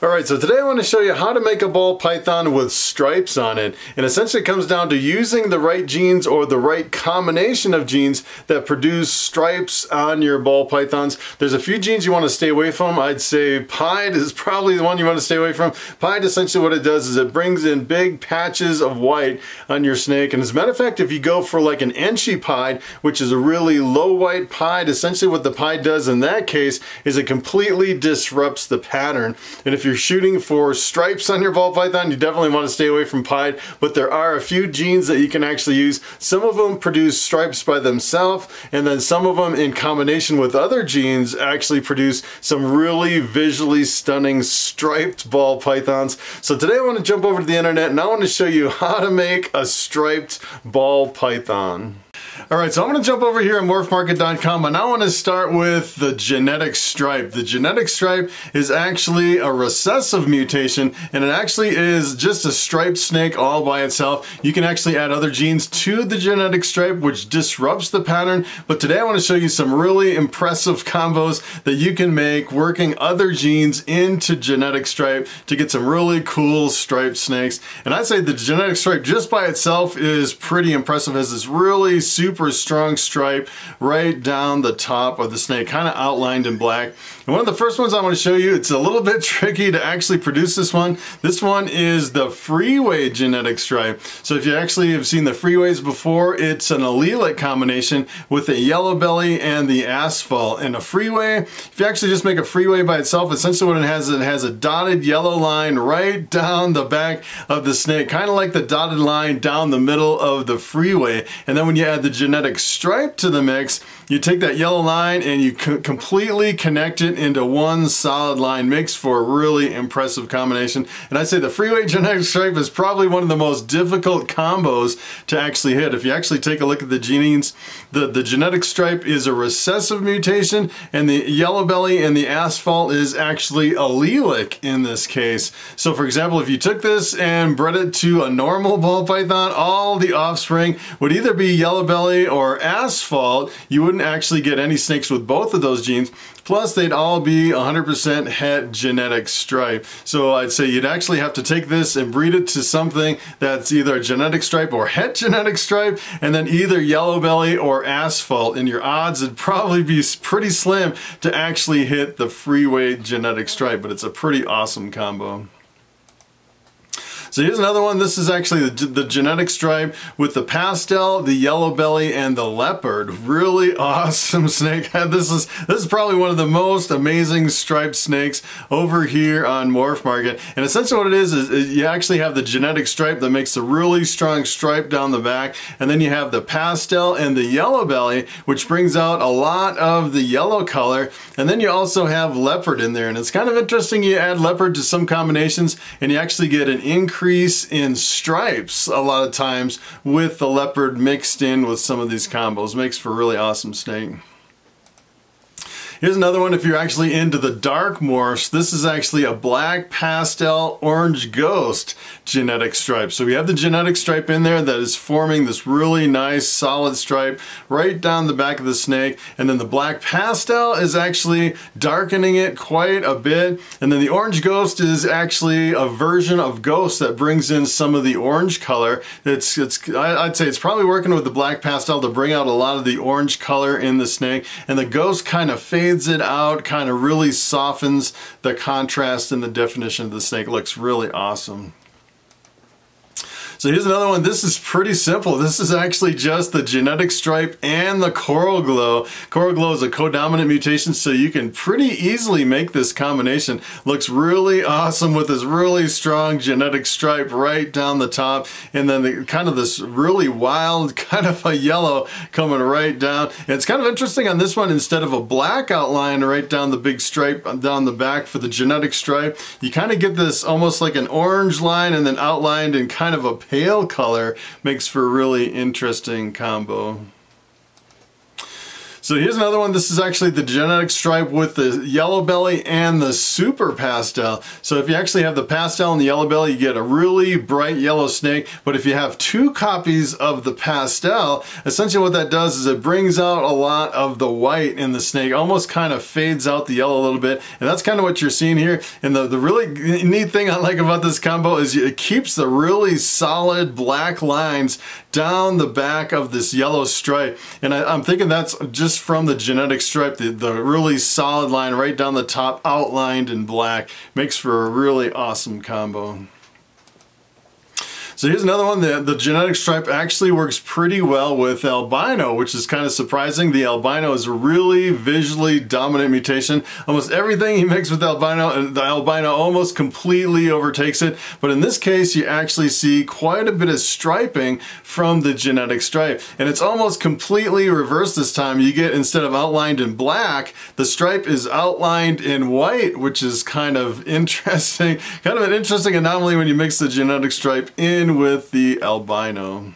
Alright, so today I want to show you how to make a ball python with stripes on it. And essentially it comes down to using the right genes or the right combination of genes that produce stripes on your ball pythons. There's a few genes you want to stay away from. I'd say pied is probably the one you want to stay away from. Pied, essentially what it does is it brings in big patches of white on your snake. And as a matter of fact, if you go for like an enchy pied, which is a really low white pied, essentially what the pied does in that case is it completely disrupts the pattern. And if you're shooting for stripes on your ball python, you definitely want to stay away from pied, but there are a few genes that you can actually use. Some of them produce stripes by themselves, and then some of them in combination with other genes actually produce some really visually stunning striped ball pythons. So today I want to jump over to the internet and I want to show you how to make a striped ball python. Alright, so I'm going to jump over here at Morphmarket.com and I want to start with the genetic stripe. The genetic stripe is actually a recessive mutation, and it actually is just a striped snake all by itself. You can actually add other genes to the genetic stripe which disrupts the pattern, but today I want to show you some really impressive combos that you can make working other genes into genetic stripe to get some really cool striped snakes. And I'd say the genetic stripe just by itself is pretty impressive. It has this really super strong stripe right down the top of the snake, kind of outlined in black. And one of the first ones I want to show you, it's a little bit tricky to actually produce this one. This one is the Freeway genetic stripe. So if you actually have seen the Freeways before, it's an allelic combination with a yellow belly and the asphalt. And a Freeway, if you actually just make a Freeway by itself, essentially what it has a dotted yellow line right down the back of the snake, kind of like the dotted line down the middle of the Freeway. And then when you add the genetic stripe to the mix, you take that yellow line and you completely connect it into one solid line mix for a really impressive combination. And I'd say the Freeway genetic stripe is probably one of the most difficult combos to actually hit. If you actually take a look at the genes, the genetic stripe is a recessive mutation, and the yellow belly and the asphalt is actually allelic in this case. So for example, if you took this and bred it to a normal ball python, all the offspring would either be yellow belly or asphalt. You wouldn't actually get any snakes with both of those genes. Plus, they'd all be 100% het genetic stripe. So I'd say you'd actually have to take this and breed it to something that's either a genetic stripe or het genetic stripe, and then either yellow belly or asphalt. And your odds would probably be pretty slim to actually hit the Freeway genetic stripe, but it's a pretty awesome combo. So here's another one. This is actually the genetic stripe with the Pastel, the yellow belly, and the Leopard. Really awesome snake. This is probably one of the most amazing striped snakes over here on Morphmarket. And essentially what it is you actually have the genetic stripe that makes a really strong stripe down the back, and then you have the Pastel and the yellow belly, which brings out a lot of the yellow color, and then you also have Leopard in there. And it's kind of interesting, you add Leopard to some combinations and you actually get an increase in stripes a lot of times with the Leopard mixed in with some of these combos. Makes for a really awesome snake. Here's another one if you're actually into the dark morphs. This is actually a black pastel orange ghost genetic stripe. So we have the genetic stripe in there that is forming this really nice solid stripe right down the back of the snake, and then the black pastel is actually darkening it quite a bit, and then the orange ghost is actually a version of ghost that brings in some of the orange color. I'd say it's probably working with the black pastel to bring out a lot of the orange color in the snake, and the ghost kind of fades it out, kind of really softens the contrast and the definition of the snake. Looks really awesome. So here's another one. This is pretty simple. This is actually just the genetic stripe and the coral glow. Coral glow is a codominant mutation, so you can pretty easily make this combination. Looks really awesome with this really strong genetic stripe right down the top, and then kind of this really wild kind of a yellow coming right down. And it's kind of interesting on this one, instead of a black outline right down the big stripe down the back for the genetic stripe, you kind of get this almost like an orange line and then outlined in kind of a pale color. Makes for a really interesting combo. So here's another one. This is actually the genetic stripe with the yellow belly and the super pastel. So if you actually have the pastel and the yellow belly, you get a really bright yellow snake. But if you have two copies of the pastel, essentially what that does is it brings out a lot of the white in the snake, almost kind of fades out the yellow a little bit. And that's kind of what you're seeing here. And the really neat thing I like about this combo is it keeps the really solid black lines down the back of this yellow stripe. And I'm thinking that's just from the genetic stripe, the really solid line right down the top, outlined in black. Makes for a really awesome combo. So here's another one. The genetic stripe actually works pretty well with albino, which is kind of surprising. The albino is a really visually dominant mutation. Almost everything he makes with albino, and the albino almost completely overtakes it. But in this case, you actually see quite a bit of striping from the genetic stripe. And it's almost completely reversed this time. You get, instead of outlined in black, the stripe is outlined in white, which is kind of interesting. Kind of an interesting anomaly when you mix the genetic stripe in with the albino.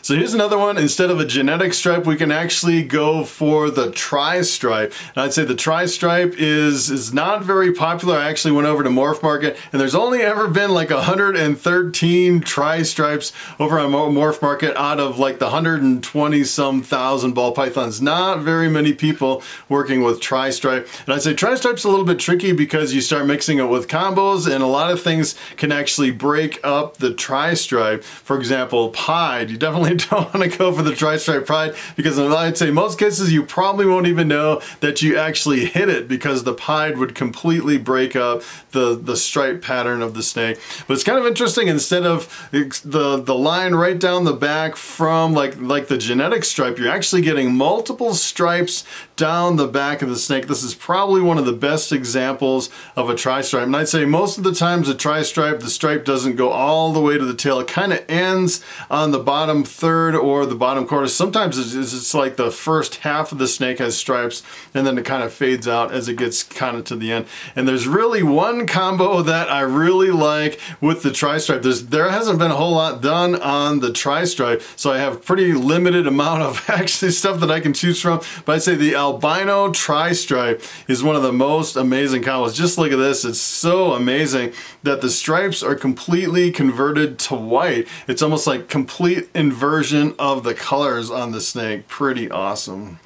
So here's another one. Instead of a genetic stripe, we can actually go for the tri stripe. And I'd say the tri stripe is not very popular. I actually went over to Morphmarket, and there's only ever been like 113 tri stripes over on Morphmarket out of like the 120-some thousand ball pythons. Not very many people working with tri stripe. And I'd say tri stripe's a little bit tricky because you start mixing it with combos, and a lot of things can actually break up the tri stripe. For example, pied. You definitely don't want to go for the tri-stripe pied, because I'd say most cases you probably won't even know that you actually hit it, because the pied would completely break up the stripe pattern of the snake. But it's kind of interesting. Instead of the line right down the back from like the genetic stripe, you're actually getting multiple stripes down the back of the snake. This is probably one of the best examples of a tri-stripe. And I'd say most of the times a tri-stripe, the stripe doesn't go all the way to the tail. It kind of ends on the bottom third or the bottom quarter. Sometimes it's like the first half of the snake has stripes, and then it kind of fades out as it gets kind of to the end. And there's really one combo that I really like with the tri-stripe. There hasn't been a whole lot done on the tri-stripe, so I have pretty limited amount of actually stuff that I can choose from. But I'd say the Albino Tri Stripe is one of the most amazing combos. Just look at this. It's so amazing that the stripes are completely converted to white. It's almost like complete inversion of the colors on the snake. Pretty awesome.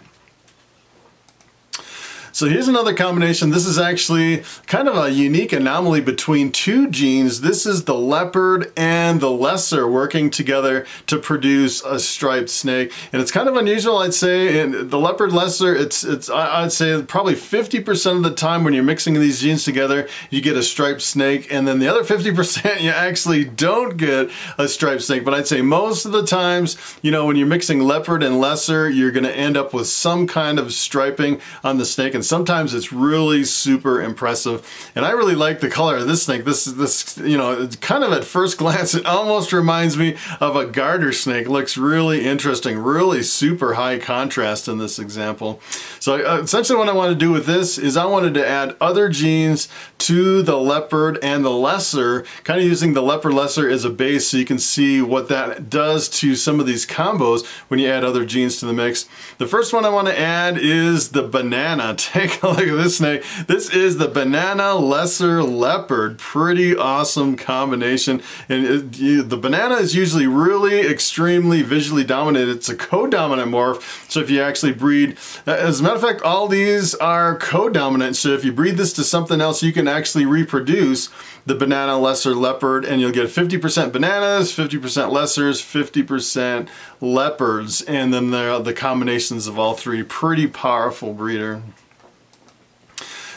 So here's another combination. This is actually kind of a unique anomaly between two genes. This is the leopard and the lesser working together to produce a striped snake. And it's kind of unusual, I'd say. And the leopard lesser, I'd say probably 50% of the time when you're mixing these genes together, you get a striped snake. And then the other 50% you actually don't get a striped snake. But I'd say most of the times, you know, when you're mixing leopard and lesser, you're gonna end up with some kind of striping on the snake. And sometimes it's really super impressive. And I really like the color of this snake. This, you know, it's kind of at first glance, it almost reminds me of a garter snake. It looks really interesting, really super high contrast in this example. So essentially what I want to do with this is I wanted to add other genes to the leopard and the lesser, kind of using the leopard lesser as a base so you can see what that does to some of these combos when you add other genes to the mix. The first one I want to add is the banana. Take a look at this snake. This is the banana lesser leopard. Pretty awesome combination. And the banana is usually really extremely visually dominant. It's a co-dominant morph. So if you actually breed, as a matter of fact, all these are co-dominant. So if you breed this to something else, you can actually reproduce the banana lesser leopard, and you'll get 50% bananas, 50% lessers, 50% leopards, and then the combinations of all three. Pretty powerful breeder.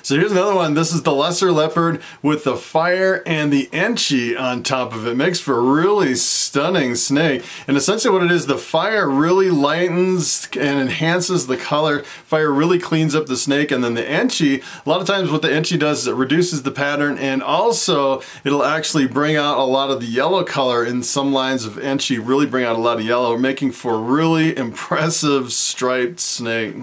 So here's another one. This is the lesser leopard with the fire and the enchi on top of it. Makes for a really stunning snake. And essentially what it is, the fire really lightens and enhances the color. Fire really cleans up the snake. And then the enchi, a lot of times what the enchi does is it reduces the pattern, and also it'll actually bring out a lot of the yellow color in some lines of enchi, really bring out a lot of yellow, making for a really impressive striped snake.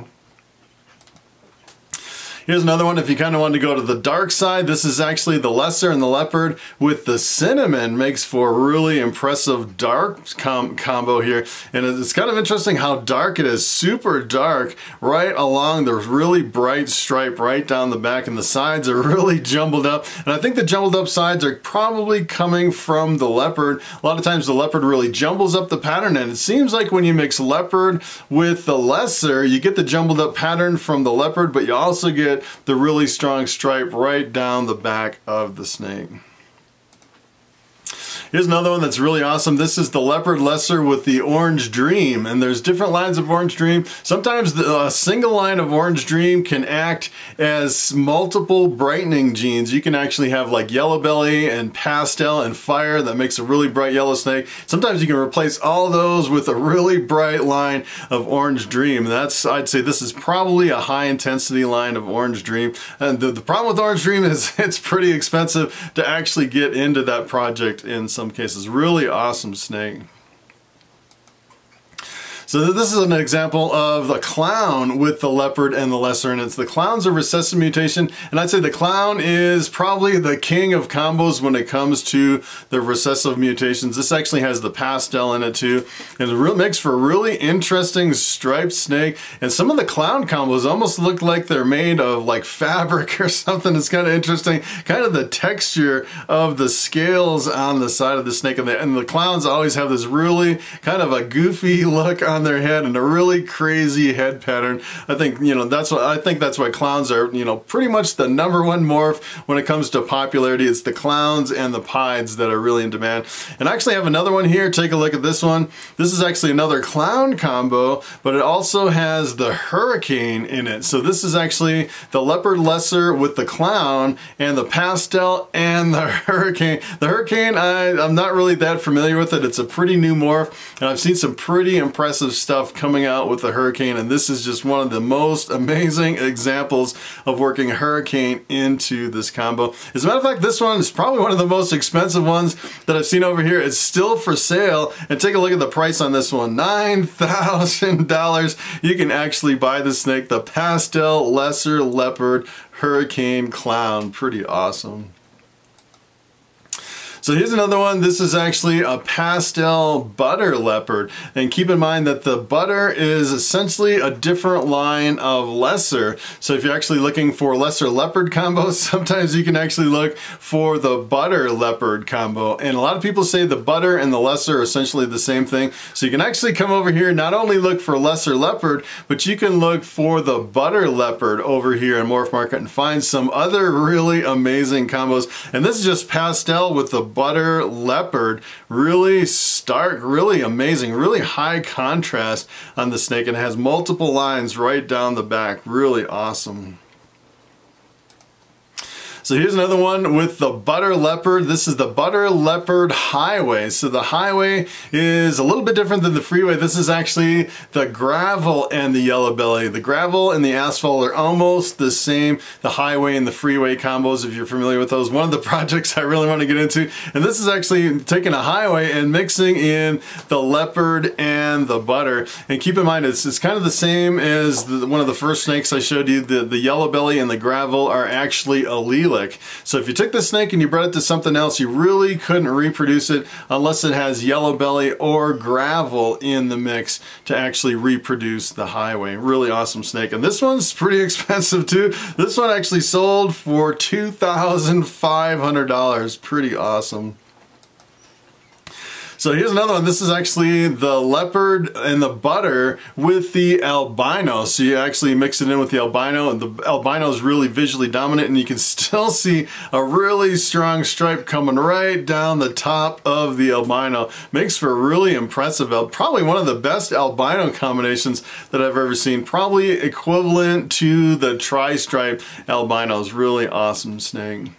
Here's another one if you kind of want to go to the dark side. This is actually the lesser and the leopard with the cinnamon. Makes for a really impressive dark combo here. And it's kind of interesting how dark it is. Super dark right along the really bright stripe right down the back, and the sides are really jumbled up. And I think the jumbled up sides are probably coming from the leopard. A lot of times the leopard really jumbles up the pattern, and it seems like when you mix leopard with the lesser, you get the jumbled up pattern from the leopard, but you also get the really strong stripe right down the back of the snake. Here's another one that's really awesome. This is the Leopard Lesser with the Orange Dream, and there's different lines of Orange Dream. Sometimes a single line of Orange Dream can act as multiple brightening genes. You can actually have like Yellow Belly and Pastel and Fire that makes a really bright yellow snake. Sometimes you can replace all those with a really bright line of Orange Dream. That's, I'd say this is probably a high intensity line of Orange Dream. And the problem with Orange Dream is it's pretty expensive to actually get into that project in some cases. Really awesome snake. So this is an example of the clown with the leopard and the lesser, and it's the clown's a recessive mutation, and I'd say the clown is probably the king of combos when it comes to the recessive mutations. This actually has the pastel in it too, and it makes for a really interesting striped snake, and some of the clown combos almost look like they're made of like fabric or something. It's kind of interesting, kind of the texture of the scales on the side of the snake, and the clowns always have this really kind of a goofy look on their head and a really crazy head pattern. I think, you know, that's why clowns are, you know, pretty much the #1 morph when it comes to popularity. It's the clowns and the pieds that are really in demand. And I actually have another one here. Take a look at this one. This is actually another clown combo, but it also has the hurricane in it. So this is actually the leopard lesser with the clown and the pastel and the hurricane. The hurricane, I'm not really that familiar with it. It's a pretty new morph, and I've seen some pretty impressive stuff coming out with the hurricane, and this is just one of the most amazing examples of working a hurricane into this combo. As a matter of fact, this one is probably one of the most expensive ones that I've seen over here. It's still for sale, and take a look at the price on this one. $9,000. You can actually buy the snake, the pastel lesser leopard hurricane clown. Pretty awesome. So here's another one. This is actually a pastel butter leopard. And keep in mind that the butter is essentially a different line of lesser. So if you're actually looking for lesser leopard combos, sometimes you can actually look for the butter leopard combo. And a lot of people say the butter and the lesser are essentially the same thing. So you can actually come over here, not only look for lesser leopard, but you can look for the butter leopard over here in Morphmarket and find some other really amazing combos. And this is just pastel with the butter leopard. Really stark, really amazing, really high contrast on the snake, and it has multiple lines right down the back. Really awesome. So here's another one with the butter leopard. This is the butter leopard highway. So the highway is a little bit different than the freeway. This is actually the gravel and the yellow belly. The gravel and the asphalt are almost the same. The highway and the freeway combos, if you're familiar with those, one of the projects I really want to get into. And this is actually taking a highway and mixing in the leopard and the butter. And keep in mind, it's kind of the same as one of the first snakes I showed you. The yellow belly and the gravel are actually allelic. So if you took the snake and you bred it to something else, you really couldn't reproduce it unless it has yellow belly or gravel in the mix to actually reproduce the highway. Really awesome snake. And this one's pretty expensive too. This one actually sold for $2,500. Pretty awesome. So here's another one. This is actually the leopard and the butter with the albino. So you actually mix it in with the albino, and the albino is really visually dominant, and you can still see a really strong stripe coming right down the top of the albino. Makes for a really impressive, probably one of the best albino combinations that I've ever seen. Probably equivalent to the tri stripe albinos. Really awesome snake.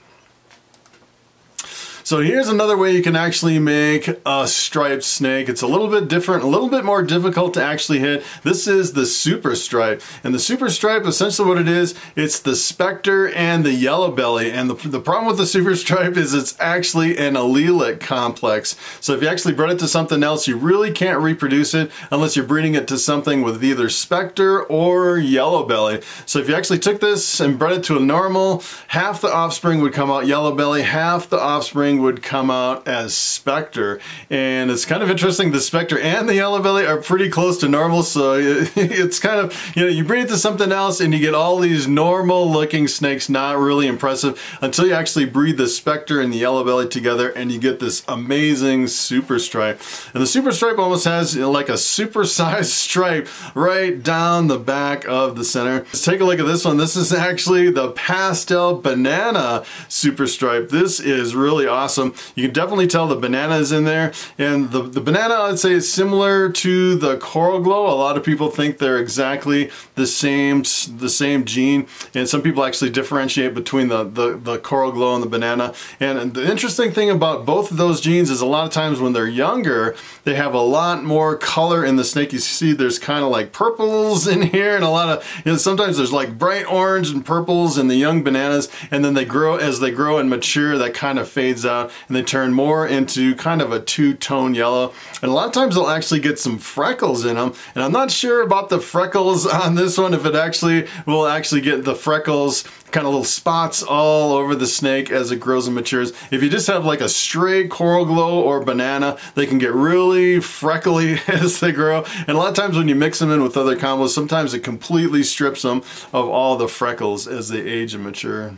So here's another way you can actually make a striped snake. It's a little bit different, a little bit more difficult to actually hit. This is the super stripe. And the super stripe, essentially what it is, it's the specter and the yellow belly. And the problem with the super stripe is it's actually an allelic complex. So if you actually bred it to something else, you really can't reproduce it unless you're breeding it to something with either specter or yellow belly. So if you actually took this and bred it to a normal, half the offspring would come out yellow belly, half the offspring would come out as specter. And it's kind of interesting, the specter and the yellow belly are pretty close to normal, so it's kind of, you know, you breed it to something else and you get all these normal looking snakes, not really impressive, until you actually breed the specter and the yellow belly together and you get this amazing super stripe. And the super stripe almost has, you know, like a supersized stripe right down the back of the center. Let's take a look at this one. This is actually the pastel banana super stripe. This is really awesome. You can definitely tell the banana is in there, and the banana, I'd say, is similar to the coral glow. A lot of people think they're exactly the same gene, and some people actually differentiate between the coral glow and the banana. And the interesting thing about both of those genes is a lot of times when they're younger, they have a lot more color in the snake. You see there's kind of like purples in here, and a lot of, you know, sometimes there's like bright orange and purples in the young bananas, and then they grow, as they grow and mature, that kind of fades out and they turn more into kind of a two-tone yellow. And a lot of times they'll actually get some freckles in them, and I'm not sure about the freckles on this one, if it actually will actually get the freckles, kind of little spots all over the snake as it grows and matures. If you just have like a straight coral glow or banana, they can get really freckly as they grow. And a lot of times when you mix them in with other combos, sometimes it completely strips them of all the freckles as they age and mature.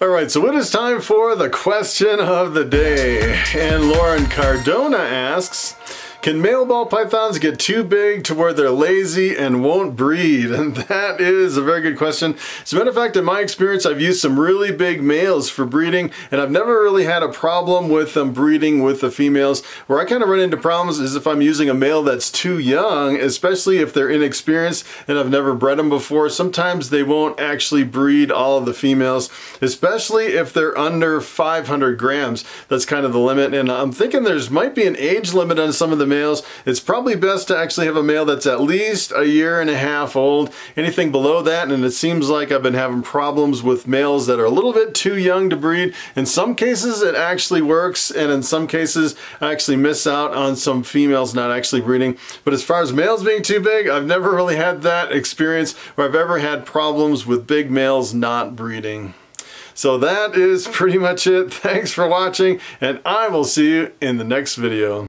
All right, so it is time for the question of the day. And Lauren Cardona asks, can male ball pythons get too big to where they're lazy and won't breed? And that is a very good question. As a matter of fact, in my experience, I've used some really big males for breeding, and I've never really had a problem with them breeding with the females. Where I kind of run into problems is if I'm using a male that's too young, especially if they're inexperienced and I've never bred them before. Sometimes they won't actually breed all of the females, especially if they're under 500 grams. That's kind of the limit, and I'm thinking there's might be an age limit on some of the males. It's probably best to actually have a male that's at least a year and a half old. Anything below that, and it seems like I've been having problems with males that are a little bit too young to breed. In some cases it actually works, and in some cases I actually miss out on some females not actually breeding. But as far as males being too big, I've never really had that experience where I've ever had problems with big males not breeding. So that is pretty much it. Thanks for watching, and I will see you in the next video.